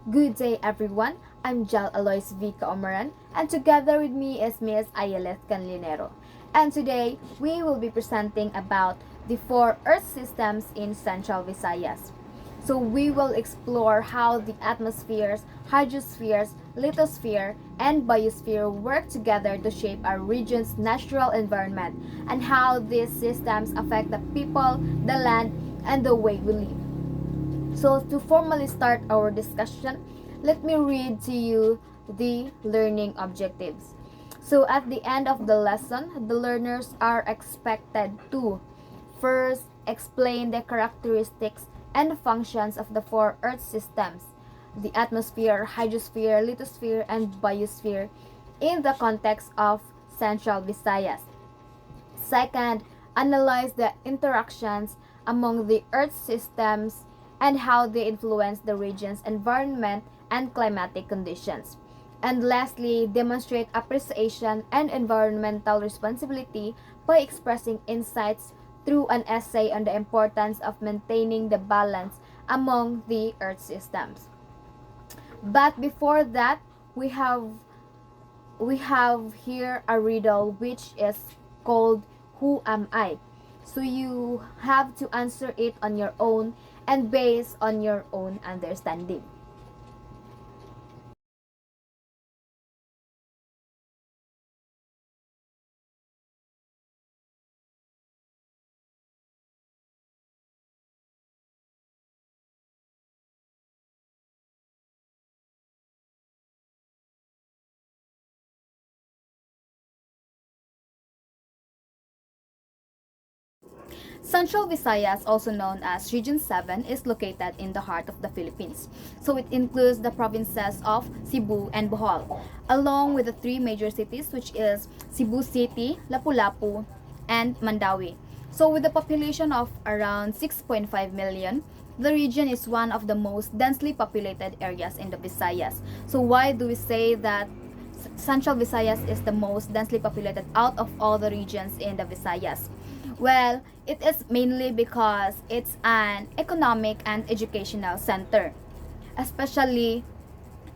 Good day, everyone. I'm Jal Alois V. Caomaran, and together with me is Miss Ayelet Canlinero. And today, we will be presenting about the four Earth systems in Central Visayas. So we will explore how the atmospheres, hydrospheres, lithosphere, and biosphere work together to shape our region's natural environment and how these systems affect the people, the land, and the way we live. So, to formally start our discussion, let me read to you the learning objectives. So, at the end of the lesson, the learners are expected to first explain the characteristics and functions of the four Earth systems, the atmosphere, hydrosphere, lithosphere, and biosphere, in the context of Central Visayas. Second, analyze the interactions among the Earth systems and how they influence the region's environment and climatic conditions. And lastly, demonstrate appreciation and environmental responsibility by expressing insights through an essay on the importance of maintaining the balance among the Earth systems. But before that, we have we have here a riddle which is called Who Am I? So you have to answer it on your own and based on your own understanding. Central Visayas, also known as Region 7, is located in the heart of the Philippines. So it includes the provinces of Cebu and Bohol, along with the three major cities which is Cebu City, Lapu-Lapu, and Mandawi. So with a population of around 6.5 million, the region is one of the most densely populated areas in the Visayas. So why do we say that Central Visayas is the most densely populated out of all the regions in the Visayas? Well, it is mainly because it's an economic and educational center, especially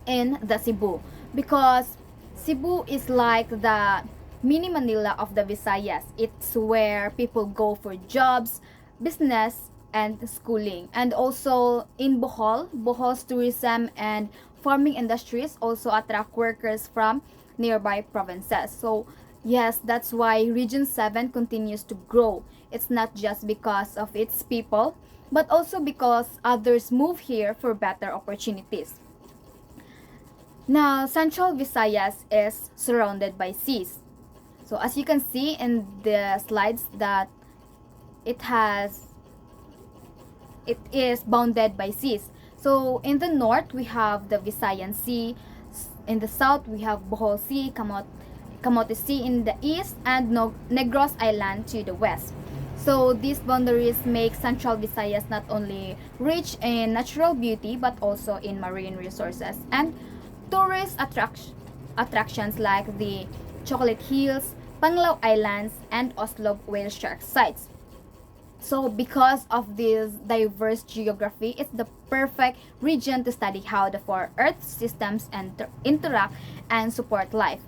in the Cebu, because Cebu is like the mini Manila of the Visayas. It's where people go for jobs, business, and schooling. And also in Bohol, Bohol's tourism and farming industries also attract workers from nearby provinces. So yes, that's why Region 7 continues to grow. It's not just because of its people, but also because others move here for better opportunities. Now, Central Visayas is surrounded by seas. So as you can see in the slides that it has it is bounded by seas. So in the north we have the Visayan Sea, in the south we have Bohol Sea, Camotes Sea in the east, and Negros Island to the west. So these boundaries make Central Visayas not only rich in natural beauty but also in marine resources and tourist attractions like the Chocolate Hills, Panglao Islands, and Oslo whale shark sites. So because of this diverse geography, it's the perfect region to study how the four Earth systems interact and support life.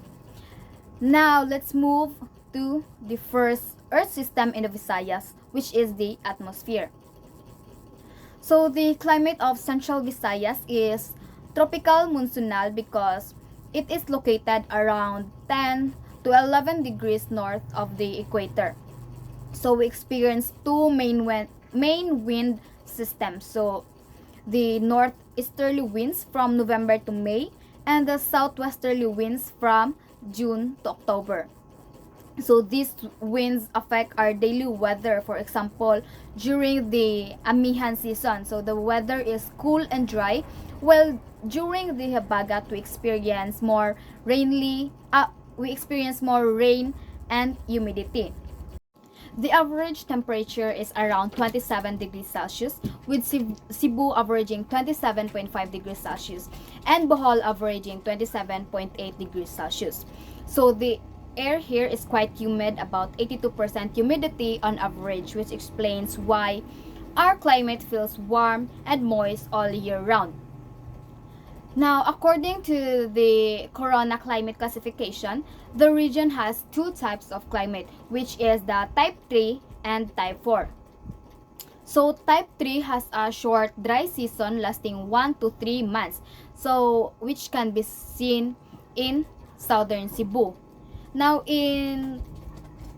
Now let's move to the first Earth system in the Visayas, which is the atmosphere. So the climate of Central Visayas is tropical monsoonal because it is located around 10 to 11 degrees north of the equator. So we experience two main wind systems. So the northeasterly winds from November to May and the southwesterly winds from June to October. So these winds affect our daily weather. For example, during the amihan season, so the weather is cool and dry. Well, during the habagat, we experience more rain and humidity. The average temperature is around 27 degrees Celsius, with Cebu averaging 27.5 degrees Celsius and Bohol averaging 27.8 degrees Celsius. So the air here is quite humid, about 82% humidity on average, which explains why our climate feels warm and moist all year round. Now, according to the Corona climate classification, the region has two types of climate, which is the type 3 and type 4. So type 3 has a short dry season lasting 1 to 3 months, so which can be seen in southern Cebu. Now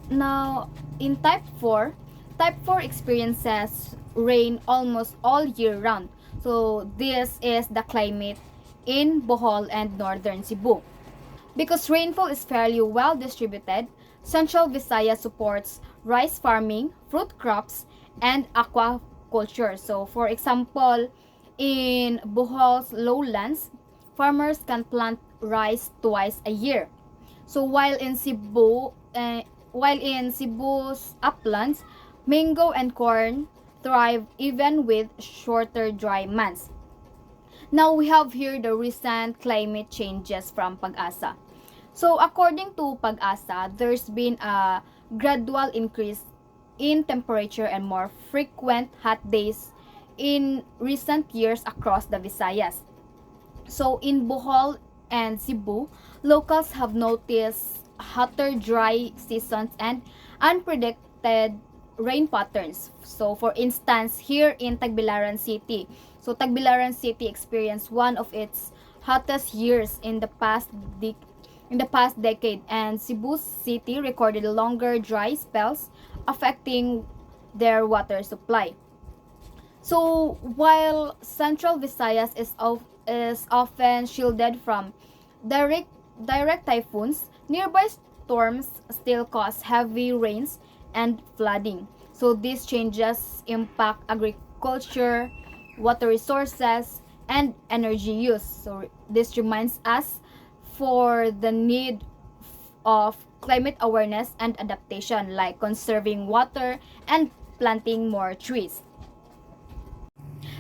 now in type 4, type 4 experiences rain almost all year round. So this is the climate in Bohol and northern Cebu. Because rainfall is fairly well distributed, Central Visayas supports rice farming, fruit crops, and aquaculture. So, for example, in Bohol's lowlands, farmers can plant rice twice a year. So, while in Cebu's uplands, mango and corn thrive even with shorter dry months. Now we have here the recent climate changes from Pag-asa. So according to Pag-asa, there's been a gradual increase in temperature and more frequent hot days in recent years across the Visayas. So in Bohol and Cebu, locals have noticed hotter dry seasons and unpredicted rain patterns. So for instance, here in Tagbilaran City, so Tagbilaran City experienced one of its hottest years in the past decade, and Cebu City recorded longer dry spells affecting their water supply. So while Central Visayas is often shielded from direct direct typhoons, nearby storms still cause heavy rains and flooding. So these changes impact agriculture, water resources, and energy use. So this reminds us for the need of climate awareness and adaptation, like conserving water and planting more trees.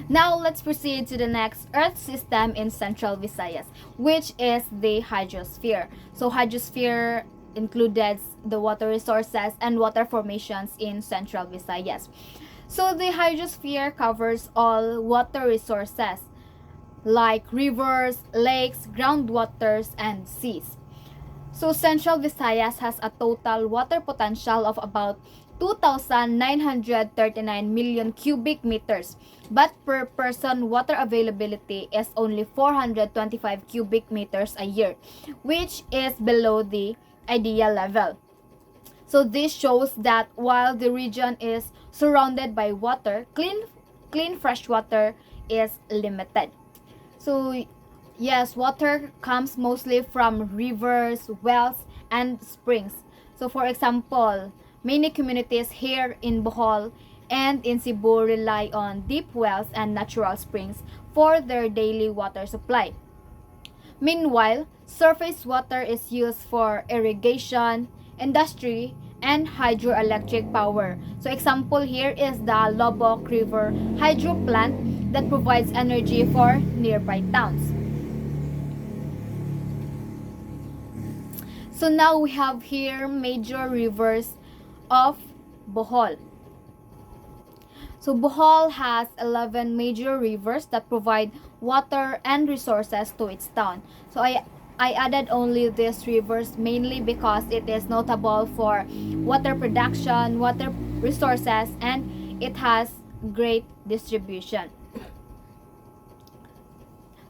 Now let's proceed to the next Earth system in Central Visayas, which is the hydrosphere. So hydrosphere includes the water resources and water formations in Central Visayas. So the hydrosphere covers all water resources like rivers, lakes, groundwaters, and seas. So Central Visayas has a total water potential of about 2,939 million cubic meters, but per person water availability is only 425 cubic meters a year, which is below the ideal level. So this shows that while the region is surrounded by water, clean fresh water is limited. So yes, water comes mostly from rivers, wells, and springs. So for example, many communities here in Bohol and in Cebu rely on deep wells and natural springs for their daily water supply. Meanwhile, surface water is used for irrigation, industry, and hydroelectric power. So example here is the Lobok River hydro plant that provides energy for nearby towns. So now we have here major rivers of Bohol. So Bohol has 11 major rivers that provide water and resources to its town. So I added only these rivers mainly because it is notable for water production, water resources, and it has great distribution.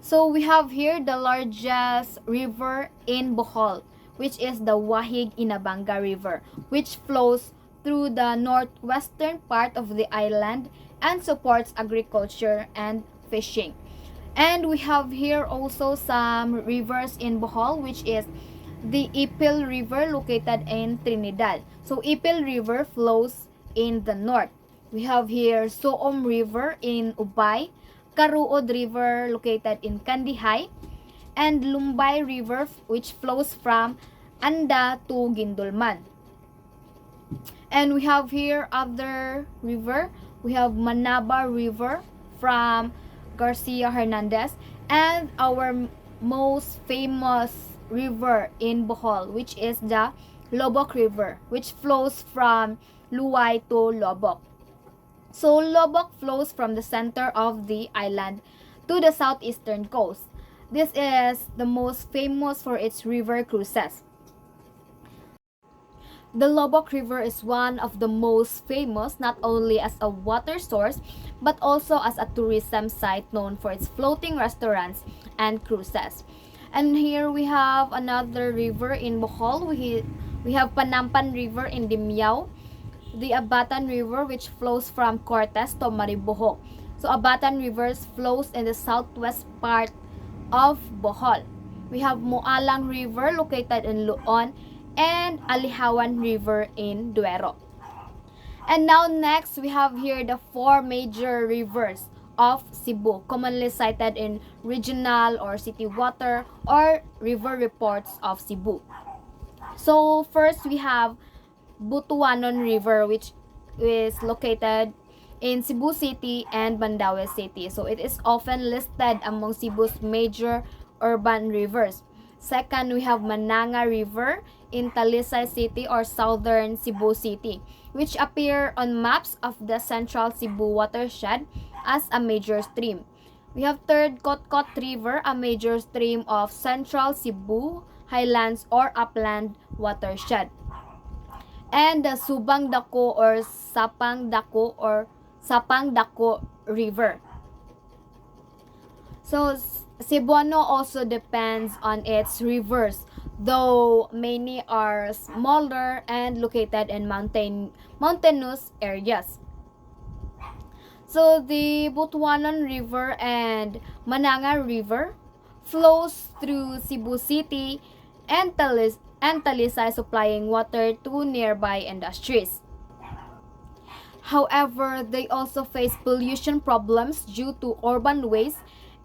So we have here the largest river in Bohol, which is the Wahig Inabanga River, which flows through the northwestern part of the island and supports agriculture and fishing. And we have here also some rivers in Bohol, which is the Ipil River located in Trinidad. So Ipil River flows in the north. We have here Soom River in Ubay, Karuod River located in Kandihay, and Lumbay River which flows from Anda to Gindulman. And we have here other river. We have Manaba River from Garcia Hernandez, and our most famous river in Bohol, which is the Lobok River, which flows from Luwai to Lobok. So Lobok flows from the center of the island to the southeastern coast. This is the most famous for its river cruises. The Lobok River is one of the most famous not only as a water source but also as a tourism site known for its floating restaurants and cruises. And here we have another river in Bohol. We have Panampan River in Dimyao, the Abatan River which flows from Cortes to Maribojo. So Abatan River flows in the southwest part of Bohol. We have Mualang River located in Luon and Alihawan River in Duero. And now next we have here the four major rivers of Cebu, commonly cited in regional or city water or river reports of Cebu. So first we have Butuanon River, which is located in Cebu City and Mandaue City. So it is often listed among Cebu's major urban rivers. Second, we have Mananga River in Talisay City or southern Cebu City, which appear on maps of the central Cebu watershed as a major stream. We have third, Kotkot River, a major stream of central Cebu highlands or upland watershed. And the Subang Dako or Sapang Dako River. So Cebuano also depends on its rivers, though many are smaller and located in mountainous areas. So the Butuanon River and Mananga River flows through Cebu City and Talisay, supplying water to nearby industries. However, they also face pollution problems due to urban waste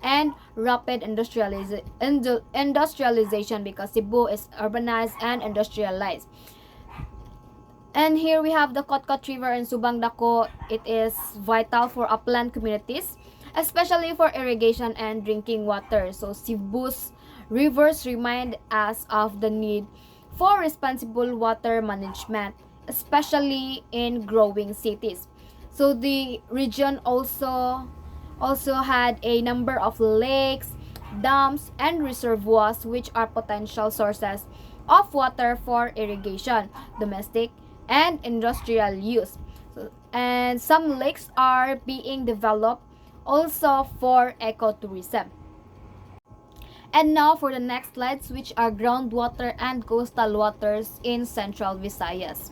and rapid industrialization because Cebu is urbanized and industrialized. And here we have the Kotkot River in Subang Dako. It is vital for upland communities, especially for irrigation and drinking water. So Cebu's rivers remind us of the need for responsible water management, especially in growing cities. So the region also had a number of lakes, dams, and reservoirs which are potential sources of water for irrigation, domestic, and industrial use. So, and some lakes are being developed also for ecotourism. And now for the next slides, which are groundwater and coastal waters in Central Visayas.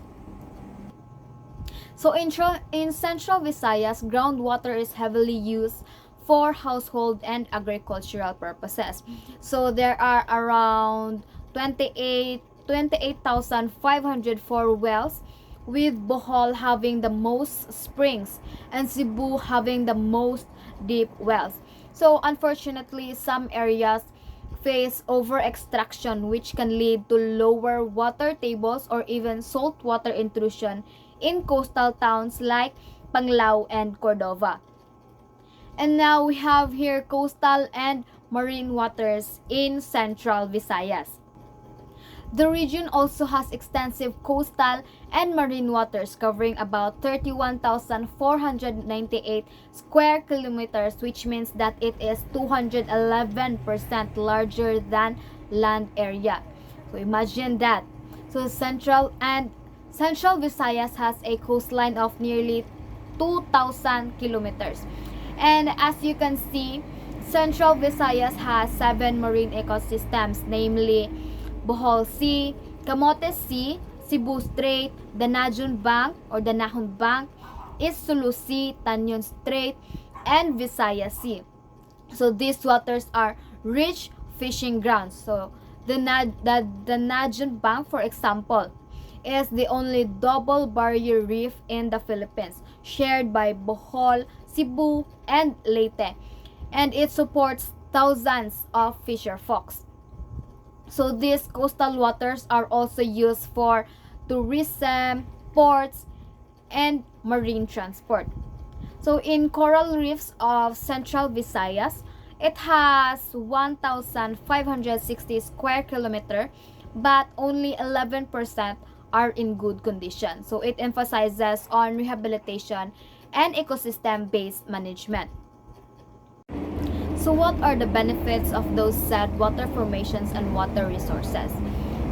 So in Central Visayas, groundwater is heavily used for household and agricultural purposes. So there are around 28,504 wells, with Bohol having the most springs and Cebu having the most deep wells. So unfortunately, some areas face over extraction, which can lead to lower water tables or even saltwater intrusion in coastal towns like Panglao and Cordova. And now we have here coastal and marine waters in Central Visayas. The region also has extensive coastal and marine waters covering about 31,498 square kilometers, which means that it is 211% larger than land area. So imagine that. So Central Visayas has a coastline of nearly 2,000 kilometers. And as you can see, Central Visayas has 7 marine ecosystems, namely Bohol Sea, Camotes Sea, Cebu Strait, Danajon Bank or Danahon Bank, East Sulu Sea, Tanyon Strait, and Visayas Sea. So these waters are rich fishing grounds. So the Danajon Bank, for example, is the only double barrier reef in the Philippines, shared by Bohol, Cebu, and Leyte, and it supports thousands of fisher folks. So these coastal waters are also used for tourism, ports, and marine transport. So in coral reefs of Central Visayas, it has 1,560 square kilometer, but only 11% are in good condition. So it emphasizes on rehabilitation and ecosystem-based management. So what are the benefits of those said water formations and water resources?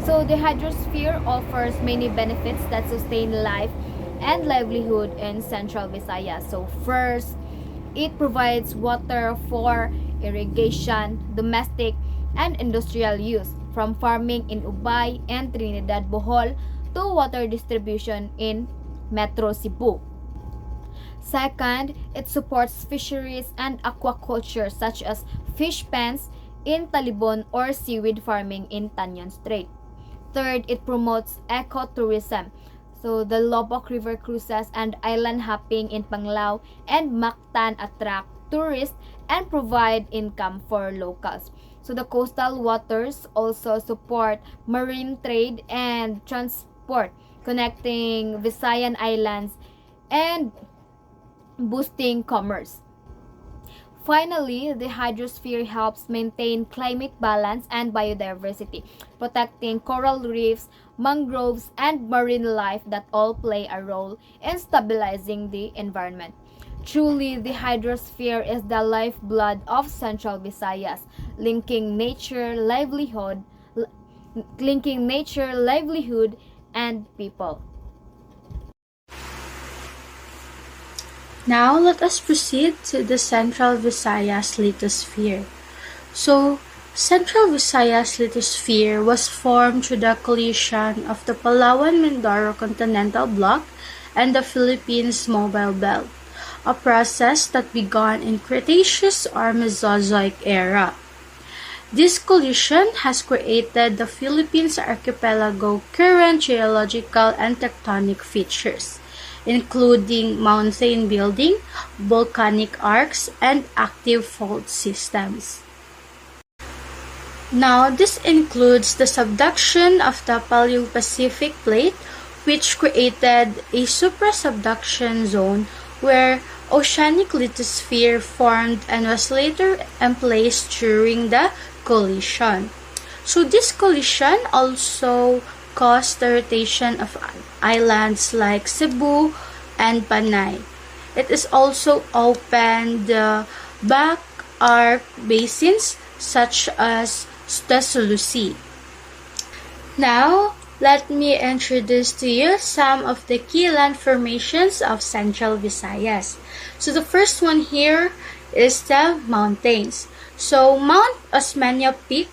So the hydrosphere offers many benefits that sustain life and livelihood in central Visayas. So first, it provides water for irrigation, domestic, and industrial use, from farming in Ubay and Trinidad Bohol to water distribution in Metro Cebu. Second, it supports fisheries and aquaculture such as fish pens in Talibon or seaweed farming in Tanyan Strait. Third, it promotes ecotourism. So the Lobok River cruises and island hopping in Panglao and Mactan attract tourists and provide income for locals. So the coastal waters also support marine trade and transport, connecting Visayan islands and boosting commerce. Finally, the hydrosphere helps maintain climate balance and biodiversity, protecting coral reefs, mangroves, and marine life that all play a role in stabilizing the environment. Truly, the hydrosphere is the lifeblood of Central Visayas, linking nature, livelihood, and people. Now let us proceed to the Central Visayas lithosphere. So, Central Visayas lithosphere was formed through the collision of the Palawan-Mindoro continental block and the Philippines mobile belt, a process that began in Cretaceous or Mesozoic era. This collision has created the Philippines archipelago current geological and tectonic features, including mountain building, volcanic arcs, and active fault systems. Now, this includes the subduction of the Paleopacific Plate, which created a suprasubduction zone where oceanic lithosphere formed and was later emplaced during the collision. So this collision also caused the rotation of islands like Cebu and Panay. It is also opened the back arc basins such as the Sulu Sea. Now, let me introduce to you some of the key land formations of Central Visayas. So the first one here is the mountains. So Mount Osmeña Peak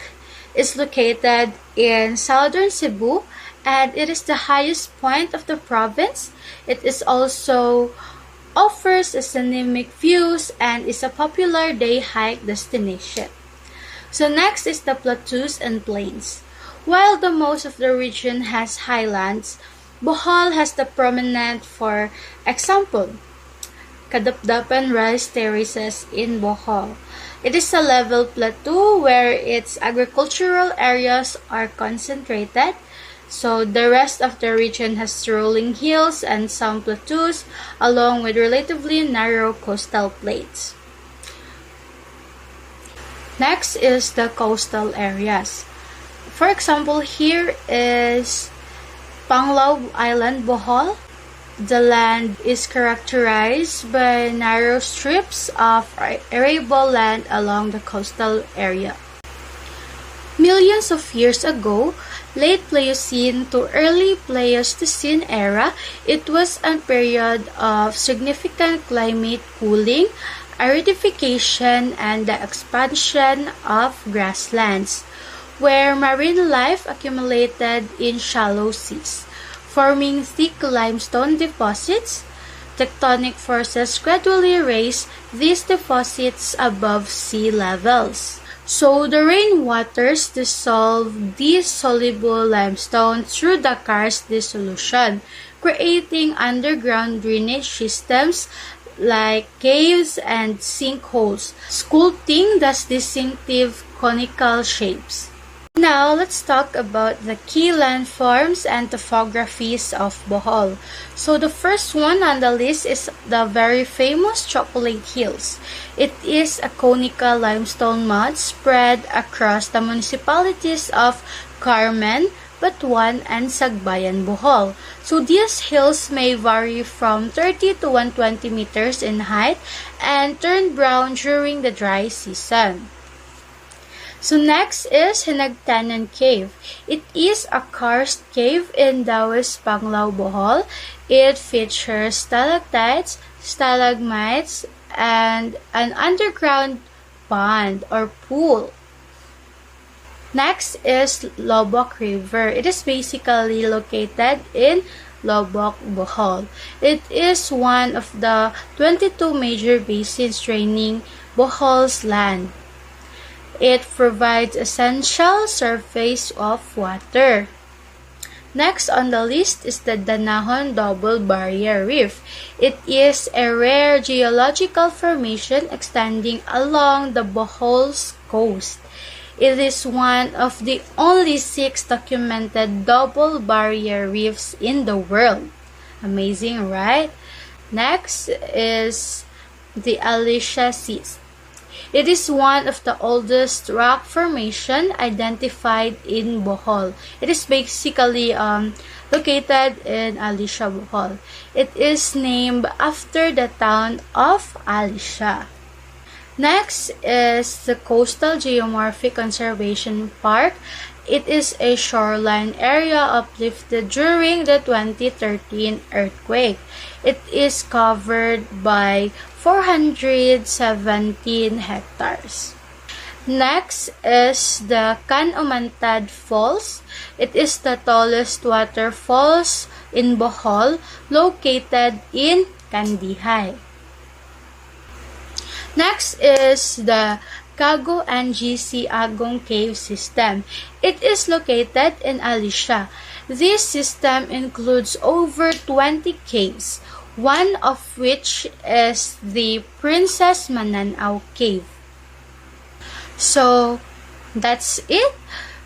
is located in southern Cebu, and it is the highest point of the province. It is also offers scenic views and is a popular day hike destination. So next is the plateaus and plains. While the most of the region has highlands, Bohol has the prominent, for example, Kadapdapan rice terraces in Bohol. It is a level plateau where its agricultural areas are concentrated. So the rest of the region has rolling hills and some plateaus along with relatively narrow coastal plains. Next is the coastal areas. For example, here is Panglao Island, Bohol. The land is characterized by narrow strips of arable land along the coastal area. Millions of years ago, late Pliocene to early Pleistocene era, it was a period of significant climate cooling, aridification, and the expansion of grasslands, where marine life accumulated in shallow seas, forming thick limestone deposits. Tectonic forces gradually raise these deposits above sea levels. So the rainwaters dissolve these soluble limestone through the karst dissolution, creating underground drainage systems like caves and sinkholes, sculpting thus distinctive conical shapes. Now, let's talk about the key landforms and topographies of Bohol. So the first one on the list is the very famous Chocolate Hills. It is a conical limestone mud spread across the municipalities of Carmen, Butuan, and Sagbayan, Bohol. So these hills may vary from 30 to 120 meters in height and turn brown during the dry season. So next is Hinagtanan Cave. It is a karst cave in Dawes, Panglao, Bohol. It features stalactites, stalagmites, and an underground pond or pool. Next is Lobok River. It is basically located in Lobok, Bohol. It is one of the 22 major basins draining Bohol's land. It provides essential surface of water. Next on the list is the Danahon Double Barrier Reef. It is a rare geological formation extending along the Bohol's coast. It is one of the only 6 documented double barrier reefs in the world. Amazing, right? Next is the Alicia Seas. It is one of the oldest rock formation identified in Bohol. It is basically located in Alicia, Bohol. It is named after the town of Alicia. Next is the Coastal Geomorphic Conservation Park. It is a shoreline area uplifted during the 2013 earthquake. It is covered by 417 hectares. Next is the Canumantad Falls. It is the tallest waterfalls in Bohol, located in Kandihay. Next is the Kago NGC Agong Cave System. It is located in Alicia. This system includes over 20 caves, one of which is the Princess Mananaw Cave. So, that's it.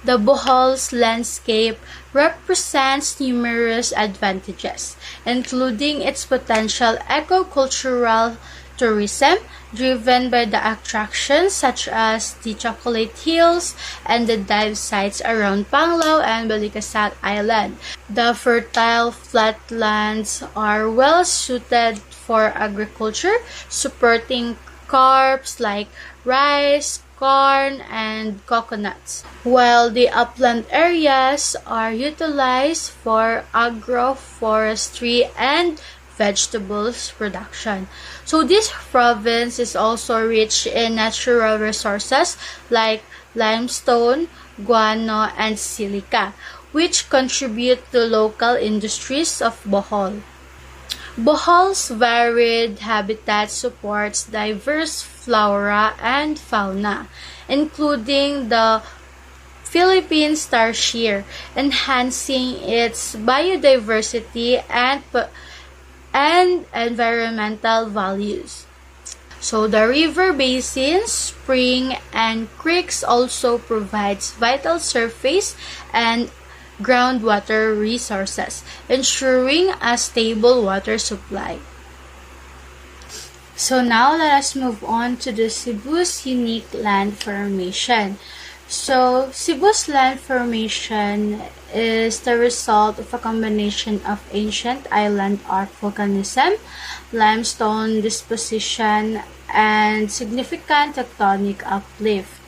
The Bohol's landscape represents numerous advantages, including its potential eco-cultural tourism, driven by the attractions such as the Chocolate Hills and the dive sites around Panglao and Balikasat Island. The fertile flatlands are well suited for agriculture, supporting crops like rice, corn, and coconuts, while the upland areas are utilized for agroforestry and vegetables production. So this province is also rich in natural resources like limestone, guano, and silica, which contribute to local industries of Bohol. Bohol's varied habitat supports diverse flora and fauna, including the Philippine tarsier, enhancing its biodiversity and environmental values. So the river basins, spring, and creeks also provides vital surface and groundwater resources, ensuring a stable water supply. So now let us move on to the Cebu's unique land formation. So Cebu's land formation is the result of a combination of ancient island arc volcanism, limestone disposition, and significant tectonic uplift.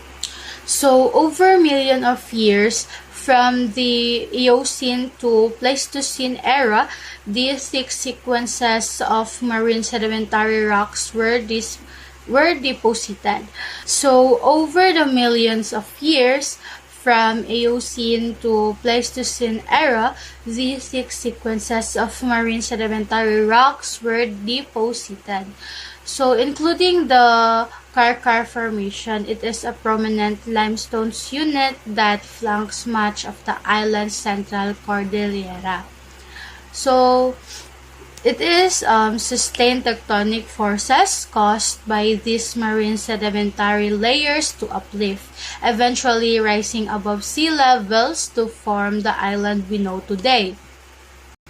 So over a million of years, from the Eocene to Pleistocene era, these 6 sequences of marine sedimentary rocks were deposited. So over the millions of years, from Eocene to Pleistocene era, these 6 sequences of marine sedimentary rocks were deposited. So including the Karkar Formation, it is a prominent limestone unit that flanks much of the island's central cordillera. So it is sustained tectonic forces caused by these marine sedimentary layers to uplift, eventually rising above sea levels to form the island we know today.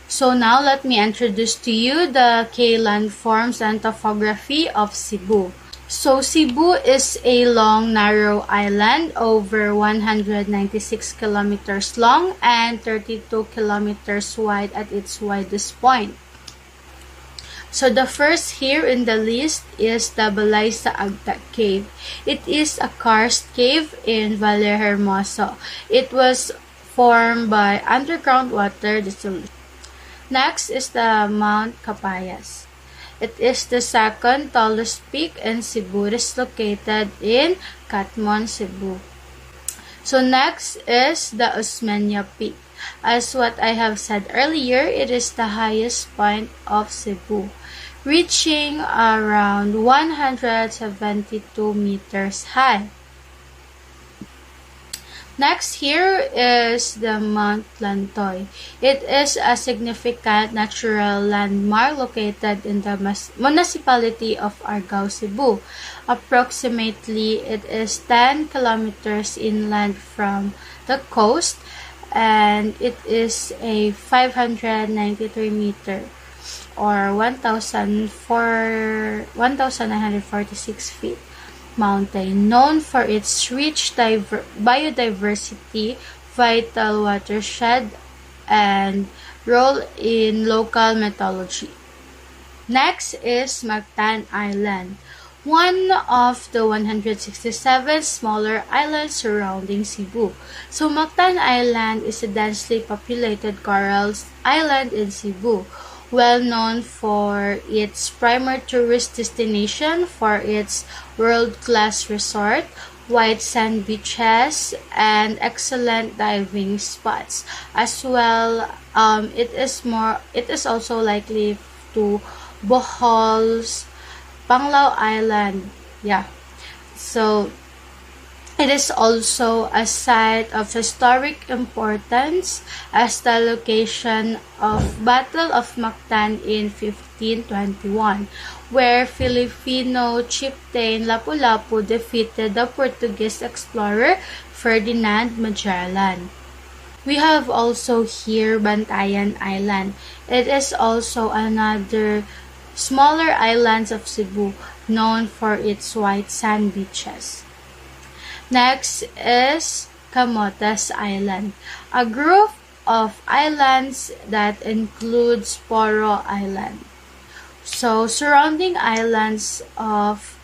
So now let me introduce to you the K landforms and topography of Cebu. So Cebu is a long, narrow island over 196 kilometers long and 32 kilometers wide at its widest point. So the first here in the list is the Balay sa Agta Cave. It is a karst cave in Valle Hermoso. It was formed by underground water dissolution. Next is the Mount Capayas. It is the second tallest peak in Cebu. It is located in Catmon, Cebu. So next is the Osmeña Peak. As what I have said earlier, it is the highest point of Cebu, reaching around 172 meters high. Next here is the Mount Lantoy. It is a significant natural landmark located in the municipality of Argao, Cebu. Approximately, it is 10 kilometers inland from the coast, and it is a 593 meter or 1,946 feet mountain, known for its rich biodiversity, vital watershed, and role in local mythology. Next is Mactan Island, one of the 167 smaller islands surrounding Cebu. So Mactan Island is a densely populated coral island in Cebu, well known for its primary tourist destination for its world-class resort, white sand beaches, and excellent diving spots. As well, it is also likely to Bohol's Panglao Island. Yeah. So it is also a site of historic importance as the location of Battle of Mactan in 1521, where Filipino chieftain Lapu-Lapu defeated the Portuguese explorer Ferdinand Magellan. We have also here Bantayan Island. It is also another smaller islands of Cebu, known for its white sand beaches. Next is Camotes Island, a group of islands that includes Poro Island. So, surrounding islands of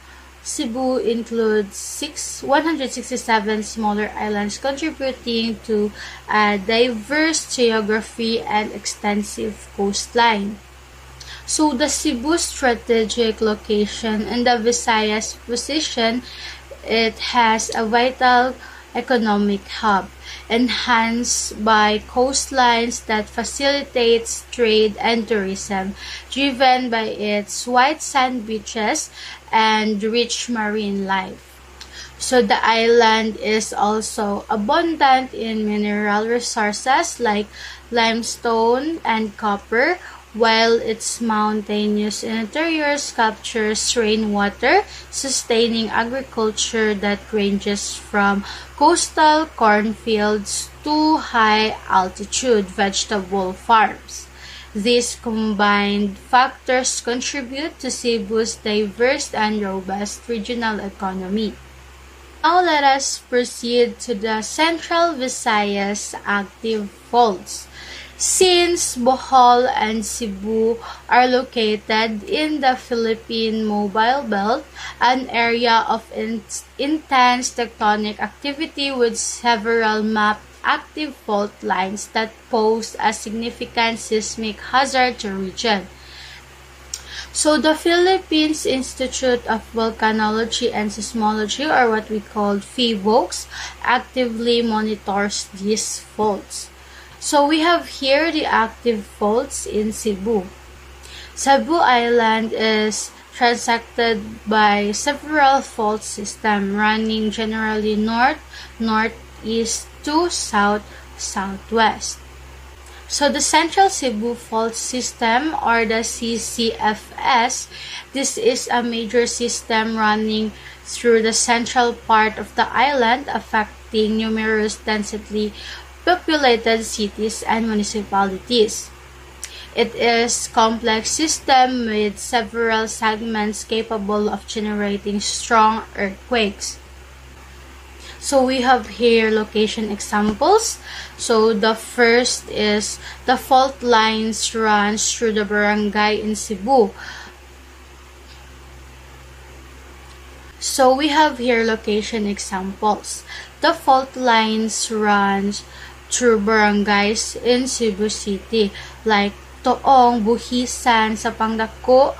Cebu include 167 smaller islands contributing to a diverse geography and extensive coastline. So, the Cebu strategic location and the Visayas position, it has a vital economic hub, enhanced by coastlines that facilitates trade and tourism, driven by its white sand beaches and rich marine life. So the island is also abundant in mineral resources like limestone and copper, while its mountainous interiors captures rainwater, sustaining agriculture that ranges from coastal cornfields to high-altitude vegetable farms. These combined factors contribute to Cebu's diverse and robust regional economy. Now let us proceed to the Central Visayas active faults. Since Bohol and Cebu are located in the Philippine Mobile Belt, an area of intense tectonic activity with several mapped active fault lines that pose a significant seismic hazard to the region. So the Philippines Institute of Volcanology and Seismology, or what we call PHIVOLCS, actively monitors these faults. So we have here the active faults in Cebu. Cebu Island is transected by several fault systems running generally north-northeast to south-southwest. So the Central Cebu Fault System, or the CCFS, this is a major system running through the central part of the island, affecting numerous densely populated cities and municipalities. It is a complex system with several segments capable of generating strong earthquakes. So we have here location examples. So the first is the fault lines runs through the barangay in Cebu. So we have here location examples. The fault lines runs through barangays in Cebu City like Toong, Buhisan, Sapangdako,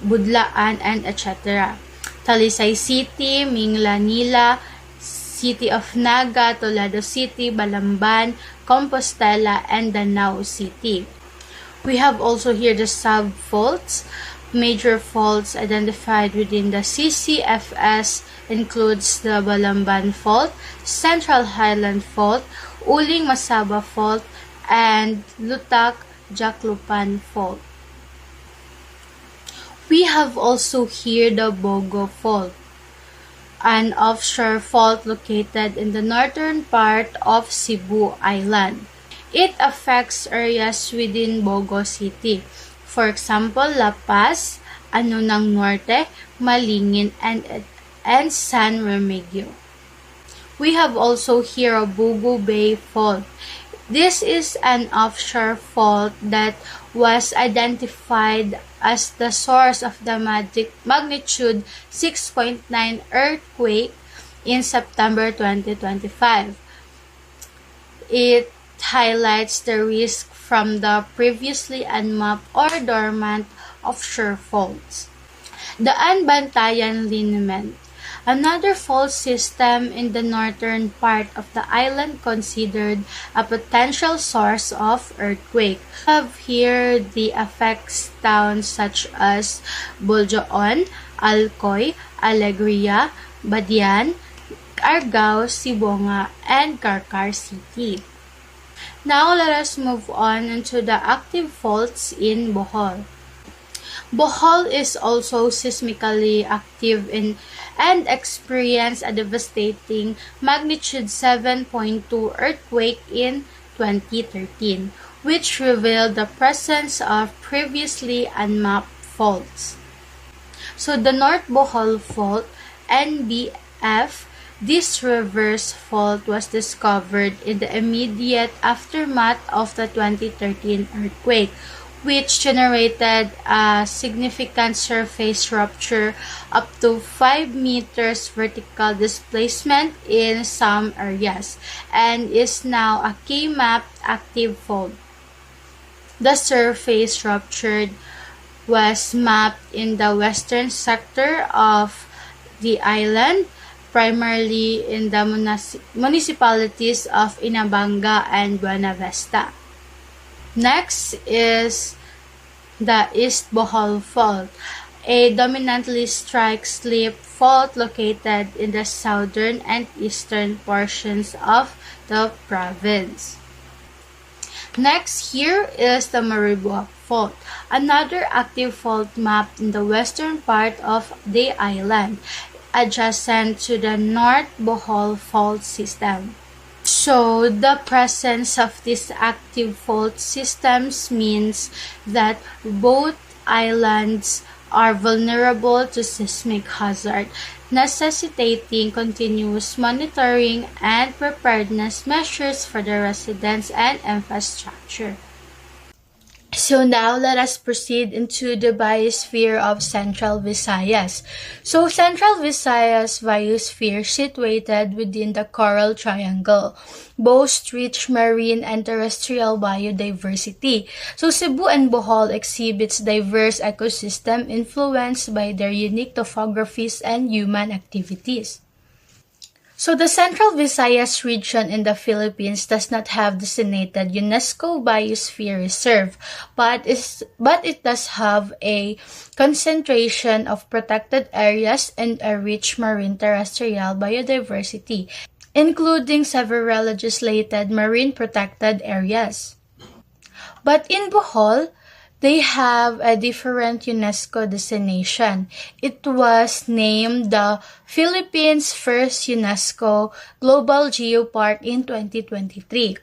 Budlaan, and etc. Talisay City, Minglanila, City of Naga, Toledo City, Balamban, Compostela, and Danao City. We have also here the sub-faults. Major faults identified within the CCFS includes the Balamban Fault, Central Highland Fault, Uling Masaba Fault, and Lutak-Jaclupan Fault. We have also here the Bogo Fault, an offshore fault located in the northern part of Cebu Island. It affects areas within Bogo City. For example, La Paz, Anunang Norte, Malingin, and San Remigio. We have also here a Bugo Bay Fault. This is an offshore fault that was identified as the source of the magnitude 6.9 earthquake in September 2025. It highlights the risk from the previously unmapped or dormant offshore faults. The Anbantayan Lineament, another fault system in the northern part of the island considered a potential source of earthquake. We have here the affects towns such as Buljoon, Alcoy, Alegria, Badian, Argao, Sibonga, and Carcar City. Now let us move on into the active faults in Bohol. Bohol is also seismically active and experienced a devastating magnitude 7.2 earthquake in 2013, which revealed the presence of previously unmapped faults. So the North Bohol Fault, NBF, this reverse fault was discovered in the immediate aftermath of the 2013 earthquake, which generated a significant surface rupture up to 5 meters vertical displacement in some areas, and is now a key-mapped active fault. The surface ruptured was mapped in the western sector of the island, primarily in the municipalities of Inabanga and Buenavista. Next is the East Bohol Fault, a dominantly strike-slip fault located in the southern and eastern portions of the province. Next here is the Mariboa Fault, another active fault mapped in the western part of the island, adjacent to the North Bohol Fault System. So, the presence of these active fault systems means that both islands are vulnerable to seismic hazard, necessitating continuous monitoring and preparedness measures for the residents and infrastructure. So now let us proceed into the biosphere of Central Visayas. So Central Visayas biosphere, situated within the Coral Triangle, boasts rich marine and terrestrial biodiversity. So Cebu and Bohol exhibits diverse ecosystem influenced by their unique topographies and human activities. So the Central Visayas region in the Philippines does not have designated UNESCO Biosphere Reserve, but it does have a concentration of protected areas and a rich marine terrestrial biodiversity, including several legislated marine protected areas. But in Bohol, they have a different UNESCO designation. It was named the Philippines' first UNESCO Global Geopark in 2023.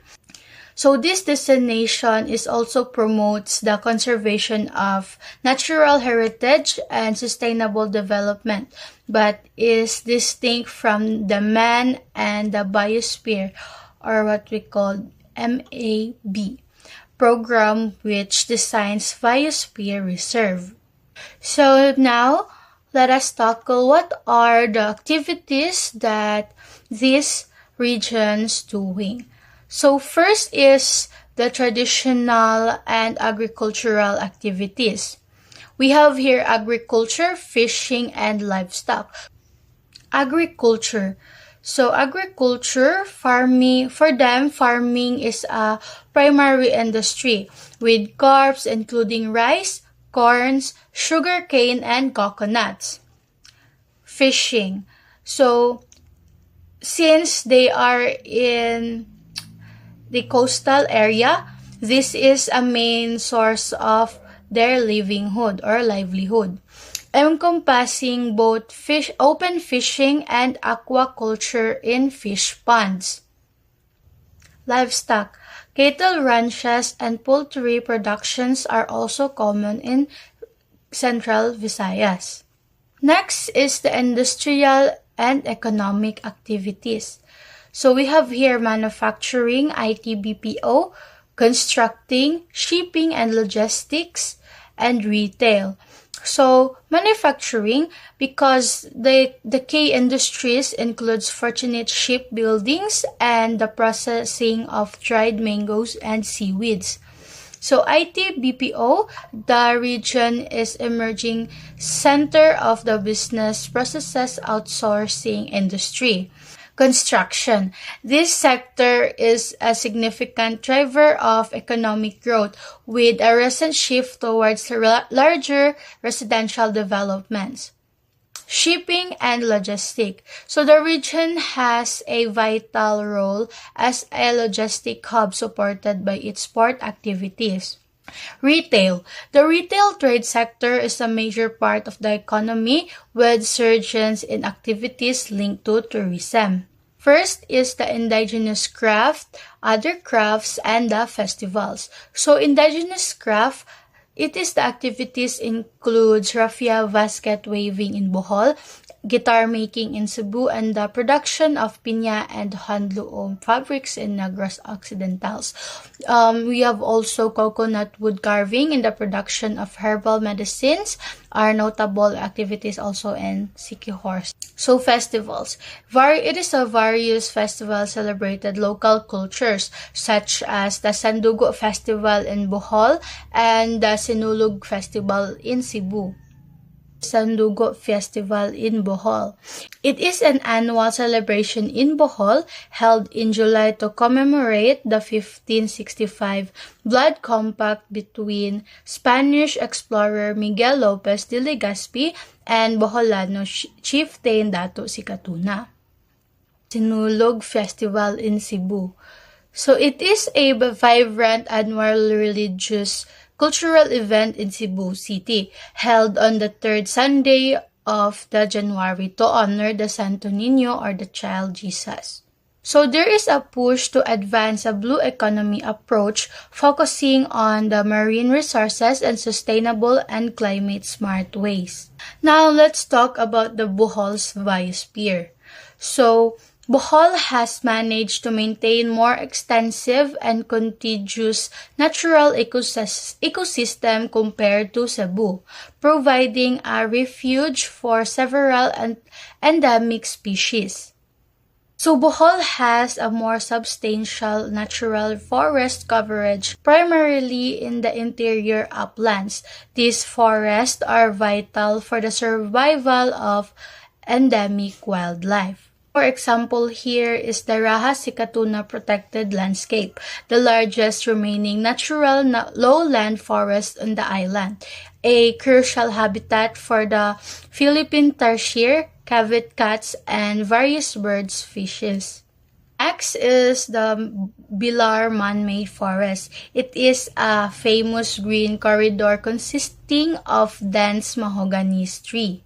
So this destination is also promotes the conservation of natural heritage and sustainable development, but is distinct from the man and the biosphere, or what we call MAB program, which designs biosphere reserve. So now let us tackle what are the activities that these regions doing. So first is the traditional and agricultural activities. We have here agriculture, fishing, and livestock. Agriculture. So agriculture, farming, for them, farming is a primary industry with crops including rice, corns, sugarcane, and coconuts. Fishing. So since they are in the coastal area, this is a main source of their livelihood, encompassing both open fishing and aquaculture in fish ponds. Livestock. Cattle ranches and poultry productions are also common in central Visayas. Next is the industrial and economic activities. So we have here manufacturing, IT/BPO, constructing, shipping and logistics, and retail. So manufacturing, because the key industries includes fortunate shipbuildings and the processing of dried mangoes and seaweeds. So IT/BPO, the region is emerging center of the business processes outsourcing industry. Construction. This sector is a significant driver of economic growth with a recent shift towards larger residential developments. Shipping and logistic. So the region has a vital role as a logistic hub supported by its port activities. Retail. The retail trade sector is a major part of the economy with surges in activities linked to tourism. First is the indigenous craft, other crafts, and the festivals. So indigenous craft, it is the activities includes raffia basket waving in Bohol, guitar making in Cebu, and the production of piña and handloom fabrics in Negros Occidentals. We have also coconut wood carving in the production of herbal medicines, are notable activities also in Siquijor. So festivals. It is a various festivals celebrated local cultures such as the Sandugo Festival in Bohol and the Sinulog Festival in Cebu. Sandugo Festival in Bohol. It is an annual celebration in Bohol held in July to commemorate the 1565 blood compact between Spanish explorer Miguel Lopez de Legazpi and Boholano chieftain Dato Sikatuna. Sinulog Festival in Cebu. So it is a vibrant annual religious cultural event in Cebu City, held on the third Sunday of the January to honor the Santo Niño or the Child Jesus. So there is a push to advance a blue economy approach focusing on the marine resources and sustainable and climate-smart ways. Now let's talk about the Bohol's biosphere. So Bohol has managed to maintain more extensive and contiguous natural ecosystem compared to Cebu, providing a refuge for several endemic species. So Bohol has a more substantial natural forest coverage, primarily in the interior uplands. These forests are vital for the survival of endemic wildlife. For example, here is the Raha Sikatuna Protected Landscape, the largest remaining natural lowland forest on the island, a crucial habitat for the Philippine tarsier, cavet cats, and various bird species. Next is the Bilar Man-Made Forest. It is a famous green corridor consisting of dense mahogany tree.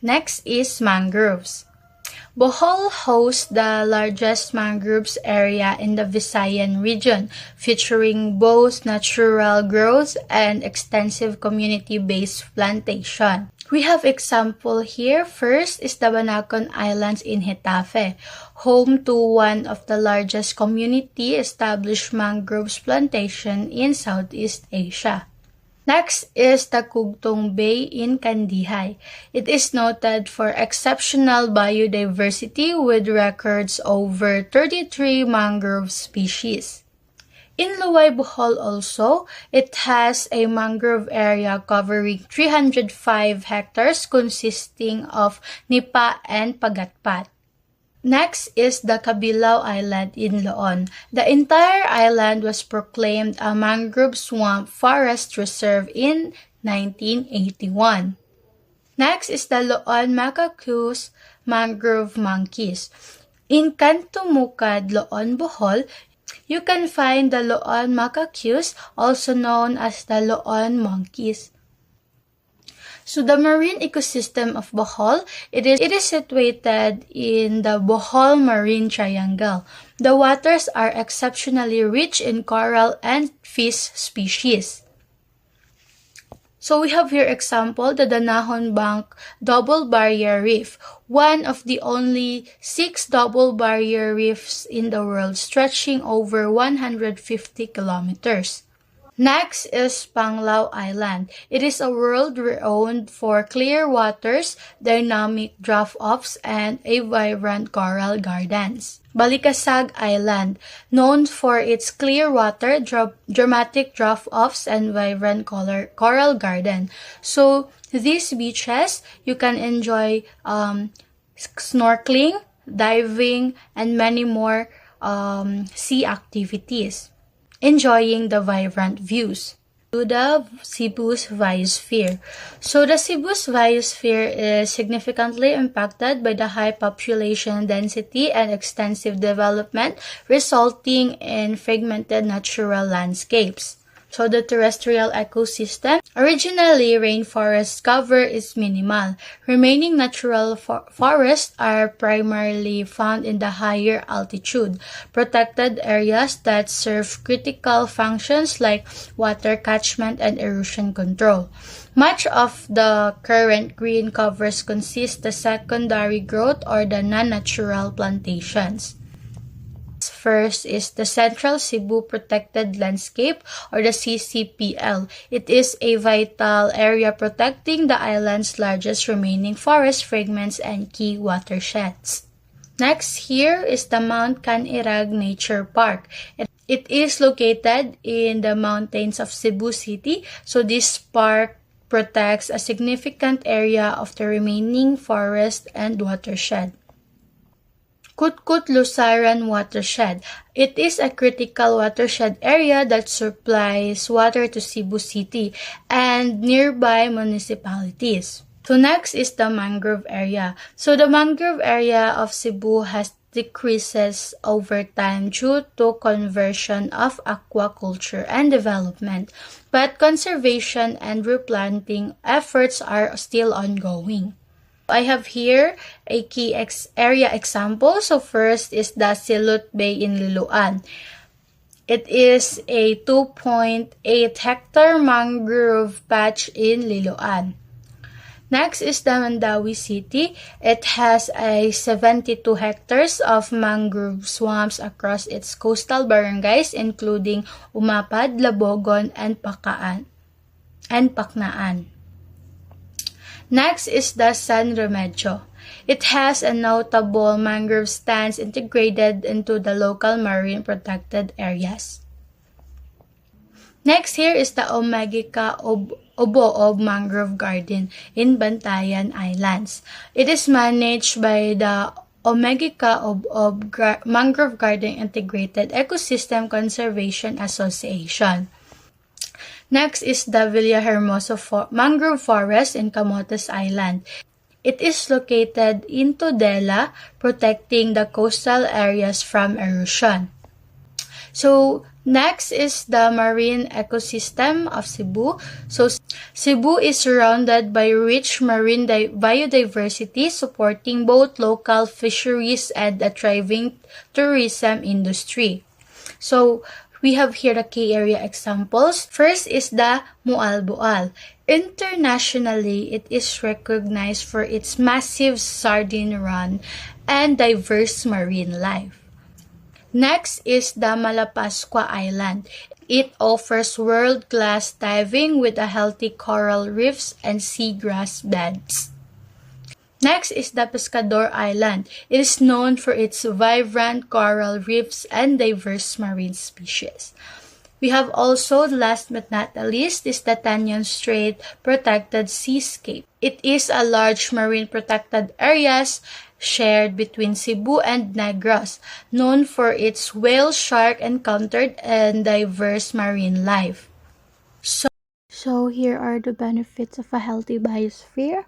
Next is mangroves. Bohol hosts the largest mangroves area in the Visayan region, featuring both natural growth and extensive community-based plantation. We have example here. First is the Banacon Islands in Getafe, home to one of the largest community-established mangroves plantation in Southeast Asia. Next is the Kugtong Bay in Kandihay. It is noted for exceptional biodiversity with records over 33 mangrove species. In Luwai, Bohol also, it has a mangrove area covering 305 hectares consisting of nipa and pagatpat. Next is the Kabilao Island in Loon. The entire island was proclaimed a mangrove swamp forest reserve in 1981. Next is the Loon Macacues mangrove monkeys. In Kantumukad, Loon, Bohol, you can find the Loon Macacues, also known as the Loon monkeys. So the marine ecosystem of Bohol, it is situated in the Bohol Marine Triangle. The waters are exceptionally rich in coral and fish species. So we have here example, the Danahon Bank Double Barrier Reef, one of the only 6 double barrier reefs in the world, stretching over 150 kilometers. Next is Panglao Island. It is a world renowned for clear waters, dynamic draft-offs, and a vibrant coral gardens. Balikasag Island, known for its clear water, dramatic draft-offs, and vibrant coral garden. So these beaches, you can enjoy snorkeling, diving, and many more sea activities, enjoying the vibrant views. To the Cebu's biosphere. So the Cebu's biosphere is significantly impacted by the high population density and extensive development, resulting in fragmented natural landscapes. So the terrestrial ecosystem, originally rainforest cover is minimal. Remaining natural forests are primarily found in the higher altitude, protected areas that serve critical functions like water catchment and erosion control. Much of the current green covers consist the secondary growth or the non-natural plantations. First is the Central Cebu Protected Landscape or the CCPL. It is a vital area protecting the island's largest remaining forest fragments and key watersheds. Next here is the Mount Canirag Nature Park. It is located in the mountains of Cebu City, so this park protects a significant area of the remaining forest and watershed. Kutkut-Lusaran Watershed. It is a critical watershed area that supplies water to Cebu City and nearby municipalities. So next is the mangrove area. So the mangrove area of Cebu has decreases over time due to conversion of aquaculture and development, but conservation and replanting efforts are still ongoing. I have here a key area example. So first is the Silut Bay in Liloan. It is a 2.8 hectare mangrove patch in Liloan. Next is the Mandawi City. It has a 72 hectares of mangrove swamps across its coastal barangays including Umapad, Labogon, and Paknaan. Next is the San Remedyo. It has a notable mangrove stands integrated into the local marine protected areas. Next here is the Omegika Oboob Mangrove Garden in Bantayan Islands. It is managed by the Omegika Oboob Mangrove Garden Integrated Ecosystem Conservation Association. Next is the Villahermoso Mangrove Forest in Camotes Island. It is located in Tudela, protecting the coastal areas from erosion. So next is the marine ecosystem of Cebu. So Cebu is surrounded by rich marine biodiversity, supporting both local fisheries and a thriving tourism industry. So we have here the key area examples. First is the Mualboal. Internationally, it is recognized for its massive sardine run and diverse marine life. Next is the Malapascua Island. It offers world-class diving with a healthy coral reefs and seagrass beds. Next is the Pescador Island. It is known for its vibrant coral reefs and diverse marine species. We have also, last but not the least, is the Tanyon Strait Protected Seascape. It is a large marine protected areas shared between Cebu and Negros, known for its whale shark encountered and diverse marine life. So here are the benefits of a healthy biosphere.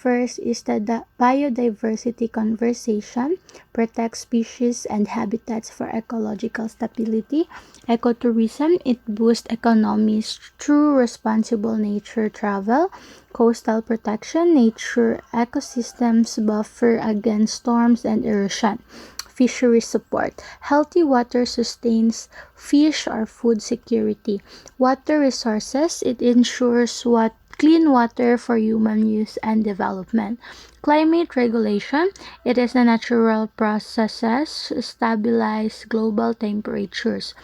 First is the biodiversity conservation, protects species and habitats for ecological stability. Ecotourism, it boosts economies through responsible nature travel. Coastal protection, nature ecosystems buffer against storms and erosion. Fishery support. Healthy water sustains fish or food security. Water resources, it ensures clean water for human use and development. Climate regulation, it is a natural processes stabilize global temperatures.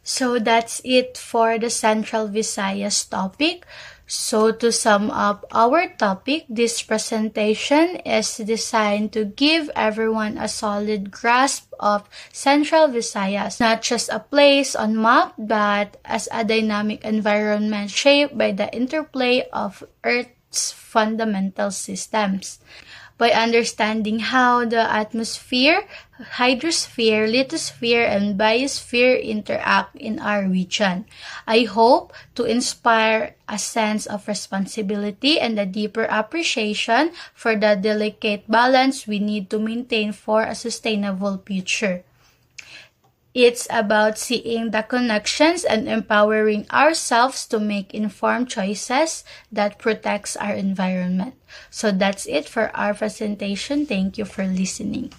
So that's it for the Central Visayas topic. So to sum up our topic, this presentation is designed to give everyone a solid grasp of Central Visayas, not just a place on map, but as a dynamic environment shaped by the interplay of Earth's fundamental systems. By understanding how the atmosphere, hydrosphere, lithosphere, and biosphere interact in our region. I hope to inspire a sense of responsibility and a deeper appreciation for the delicate balance we need to maintain for a sustainable future. It's about seeing the connections and empowering ourselves to make informed choices that protects our environment. So that's it for our presentation. Thank you for listening.